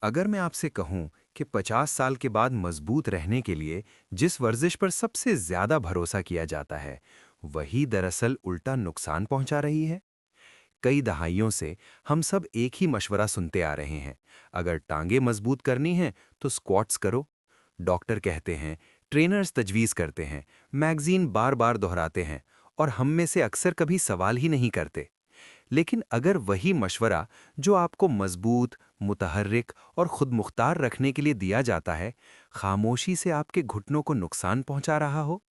अगर मैं आपसे कहूं कि 50 साल के बाद मजबूत रहने के लिए जिस वर्जिश पर सबसे ज्यादा भरोसा किया जाता है, वही दरअसल उल्टा नुकसान पहुंचा रही है। कई दहाइयों से हम सब एक ही मशवरा सुनते आ रहे हैं। अगर टांगे मजबूत करनी हैं तो स्क्वाट्स करो। डॉक्टर कहते हैं, ट्रेनर्स तजवीज करते हैं, मैगजीन बार बार दोहराते हैं, और हम में से अक्सर कभी सवाल ही नहीं करते। लेकिन अगर वही मशवरा जो आपको मजबूत, मुतहर्रिक और खुद मुख्तार रखने के लिए दिया जाता है, खामोशी से आपके घुटनों को नुकसान पहुंचा रहा हो,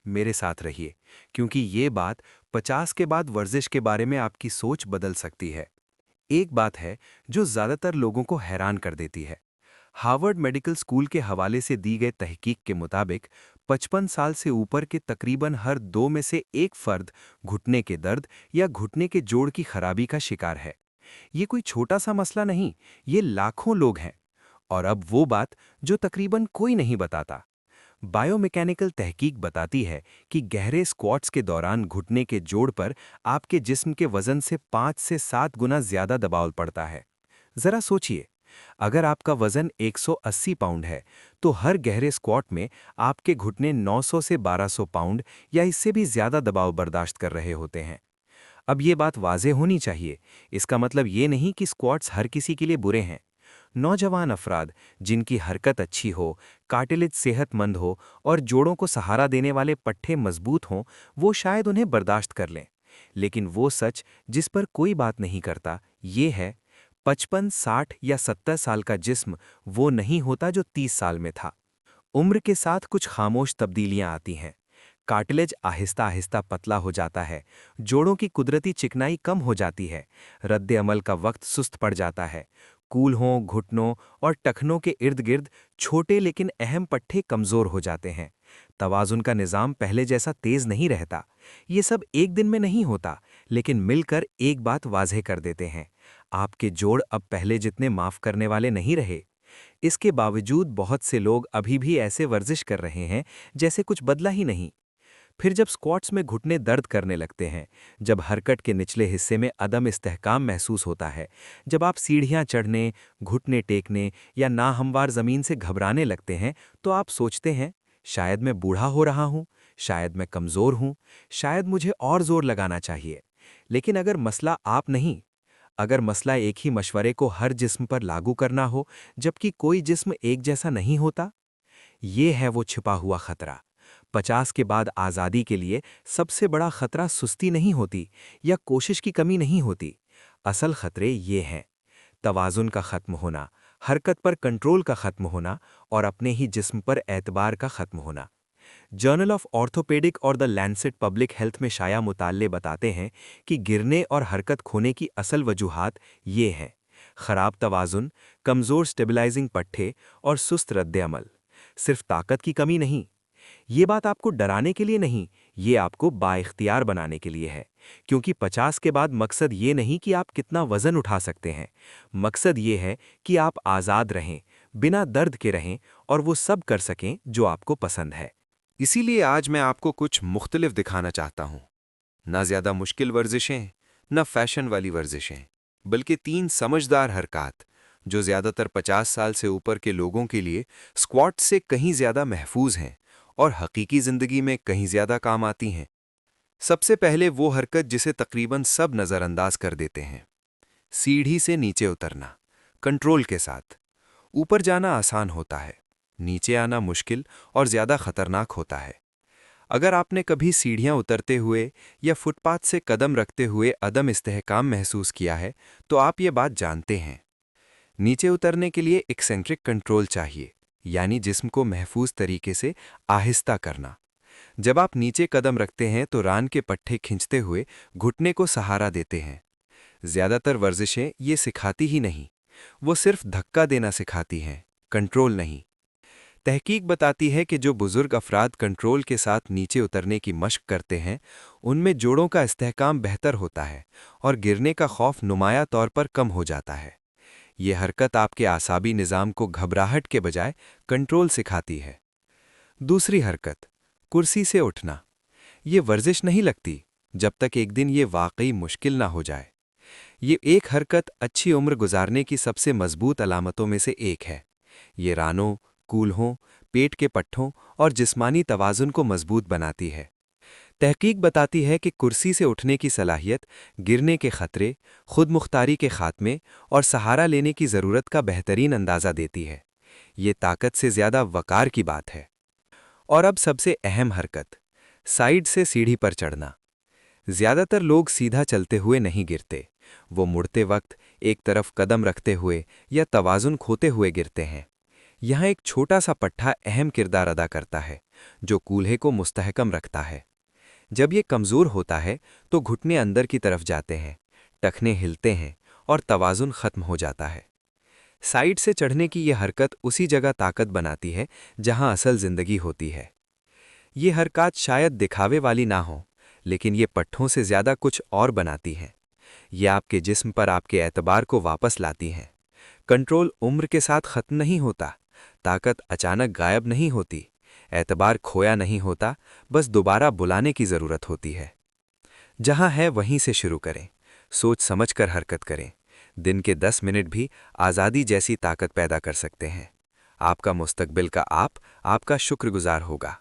मेरे साथ रहिए, क्योंकि ये बात 50 के बाद वर्जिश के बारे में आपकी सोच बदल सकती है। एक बात है जो ज्यादातर लोगों को हैरान कर देती है। हार्वर्ड मेडिकल स्कूल के हवाले से दी गई तहकीक के मुताबिक 55 साल से ऊपर के तकरीबन हर 2 में से एक फर्द घुटने के दर्द या घुटने के जोड़ की खराबी का शिकार है। ये कोई छोटा सा मसला नहीं, ये लाखों लोग हैं। और अब वो बात जो तकरीबन कोई नहीं बताता। बायोमैकेनिकल तहकीक बताती है कि गहरे स्क्वाट्स के दौरान घुटने के जोड़ पर आपके जिस्म के वजन से 5 से 7 गुना ज्यादा दबाव पड़ता है। जरा सोचिए, अगर आपका वजन 180 पाउंड है, तो हर गहरे स्क्वाट में आपके घुटने 900 से 1200 पाउंड या इससे भी ज्यादा दबाव बर्दाश्त कर रहे होते हैं। अब ये बात वाज़ेह होनी चाहिए, इसका मतलब ये नहीं कि स्क्वाट्स हर किसी के लिए बुरे हैं। नौजवान अफराद जिनकी हरकत अच्छी हो, कार्टिलेज सेहतमंद हो और जोड़ों को सहारा देने वाले पट्टे मजबूत हों, वो शायद उन्हें बर्दाश्त कर लें। लेकिन वो सच जिस पर कोई बात नहीं करता, ये है 55, 60 या 70 साल का जिस्म वो नहीं होता जो 30 साल में था। उम्र के साथ कुछ खामोश तब्दीलियां आती हैं। कार्टिलेज आहिस्ता आहिस्ता पतला हो जाता है, जोड़ों की कुदरती चिकनाई कम हो जाती है, रद्द अमल का वक्त सुस्त पड़ जाता है। कूल्हों, घुटनों और टखनों के इर्द गिर्द छोटे लेकिन अहम पट्टे कमजोर हो जाते हैं। तवाजुन का निज़ाम पहले जैसा तेज नहीं रहता। ये सब एक दिन में नहीं होता, लेकिन मिलकर एक बात वाज़ेह कर देते हैं, आपके जोड़ अब पहले जितने माफ करने वाले नहीं रहे। इसके बावजूद बहुत से लोग अभी भी ऐसे वर्जिश कर रहे हैं जैसे कुछ बदला ही नहीं। फिर जब स्क्वाट्स में घुटने दर्द करने लगते हैं, जब हरकत के निचले हिस्से में अदम इस्तेहकाम महसूस होता है, जब आप सीढ़ियां चढ़ने, घुटने टेकने या नाहमवार जमीन से घबराने लगते हैं, तो आप सोचते हैं, शायद मैं बूढ़ा हो रहा हूं, शायद मैं कमजोर हूं, शायद मुझे और जोर लगाना चाहिए। लेकिन अगर मसला आप नहीं, अगर मसला एक ही मशवरे को हर जिस्म पर लागू करना हो, जबकि कोई जिस्म एक जैसा नहीं होता, ये है वो छिपा हुआ खतरा। 50 के बाद आज़ादी के लिए सबसे बड़ा खतरा सुस्ती नहीं होती या कोशिश की कमी नहीं होती। असल खतरे ये हैं: तवाज़ुन का ख़त्म होना, हरकत पर कंट्रोल का ख़त्म होना और अपने ही जिस्म पर एतबार का ख़त्म होना। जर्नल ऑफ ऑर्थोपेडिक और द लैंसेट पब्लिक हेल्थ में शाया मुताले बताते हैं कि गिरने और हरकत खोने की असल वजूहात ये हैं: खराब तवाज़ुन, कमज़ोर स्टेबलाइजिंग पट्टे और सुस्त रद्द-ए-अमल। सिर्फ ताकत की कमी नहीं। ये बात आपको डराने के लिए नहीं, ये आपको बाइख्तियार बनाने के लिए है। क्योंकि 50 के बाद मकसद ये नहीं कि आप कितना वजन उठा सकते हैं। मकसद ये है कि आप आज़ाद रहें, बिना दर्द के रहें और वो सब कर सकें जो आपको पसंद है। इसीलिए आज मैं आपको कुछ मुख्तलिफ दिखाना चाहता हूँ। ना ज़्यादा मुश्किल वर्जिशें, ना फैशन वाली वर्जिशें, बल्कि 3 समझदार हरकत जो ज़्यादातर 50 साल से ऊपर के लोगों के लिए स्क्वाट से कहीं ज़्यादा महफूज हैं और हकीकी ज़िंदगी में कहीं ज़्यादा काम आती हैं। सबसे पहले वो हरकत जिसे तकरीबन सब नज़रअंदाज कर देते हैं: सीढ़ी से नीचे उतरना, कंट्रोल के साथ। ऊपर जाना आसान होता है, नीचे आना मुश्किल और ज़्यादा खतरनाक होता है। अगर आपने कभी सीढ़ियां उतरते हुए या फुटपाथ से कदम रखते हुए अदम इस्तेहकाम महसूस किया है, तो आप ये बात जानते हैं। नीचे उतरने के लिए एक्सेंट्रिक कंट्रोल चाहिए, यानी जिस्म को महफूज तरीके से आहिस्ता करना। जब आप नीचे कदम रखते हैं तो रान के पट्टे खींचते हुए घुटने को सहारा देते हैं। ज्यादातर वर्जिशें ये सिखाती ही नहीं, वो सिर्फ धक्का देना सिखाती हैं, कंट्रोल नहीं। तहकीक बताती है कि जो बुजुर्ग अफराद कंट्रोल के साथ नीचे उतरने की मशक करते हैं, उनमें जोड़ों का इस्तेहकाम बेहतर होता है और गिरने का खौफ नुमाया तौर पर कम हो जाता है। ये हरकत आपके आसाबी निज़ाम को घबराहट के बजाय कंट्रोल सिखाती है। दूसरी हरकत, कुर्सी से उठना। ये वर्जिश नहीं लगती जब तक एक दिन ये वाकई मुश्किल ना हो जाए। ये एक हरकत अच्छी उम्र गुजारने की सबसे मजबूत अलामतों में से एक है। ये रानों, कूल्हों, पेट के पट्ठों और जिस्मानी तवाज़ुन को मजबूत बनाती है। तहकीक बताती है कि कुर्सी से उठने की सलाहियत गिरने के खतरे, खुद मुख्तारी के खात्मे और सहारा लेने की ज़रूरत का बेहतरीन अंदाज़ा देती है। ये ताकत से ज़्यादा वकार की बात है। और अब सबसे अहम हरकत, साइड से सीढ़ी पर चढ़ना। ज़्यादातर लोग सीधा चलते हुए नहीं गिरते। वो मुड़ते वक्त एक तरफ कदम रखते हुए या तवाज़ुन खोते हुए गिरते हैं। यहाँ एक छोटा सा पट्टा अहम किरदार अदा करता है, जो कूल्हे को मुस्तहकम रखता है। जब ये कमज़ोर होता है तो घुटने अंदर की तरफ जाते हैं, टखने हिलते हैं और तवाज़ुन ख़त्म हो जाता है। साइड से चढ़ने की यह हरकत उसी जगह ताकत बनाती है जहां असल ज़िंदगी होती है। ये हरकत शायद दिखावे वाली ना हो, लेकिन ये पट्ठों से ज़्यादा कुछ और बनाती हैं। ये आपके जिस्म पर आपके एतबार को वापस लाती हैं। कंट्रोल उम्र के साथ ख़त्म नहीं होता, ताकत अचानक गायब नहीं होती, एतबार खोया नहीं होता, बस दोबारा बुलाने की ज़रूरत होती है। जहां है वहीं से शुरू करें, सोच समझकर हरकत करें। दिन के 10 मिनट भी आज़ादी जैसी ताकत पैदा कर सकते हैं। आपका मुस्तकबिल का आपका शुक्रगुजार होगा।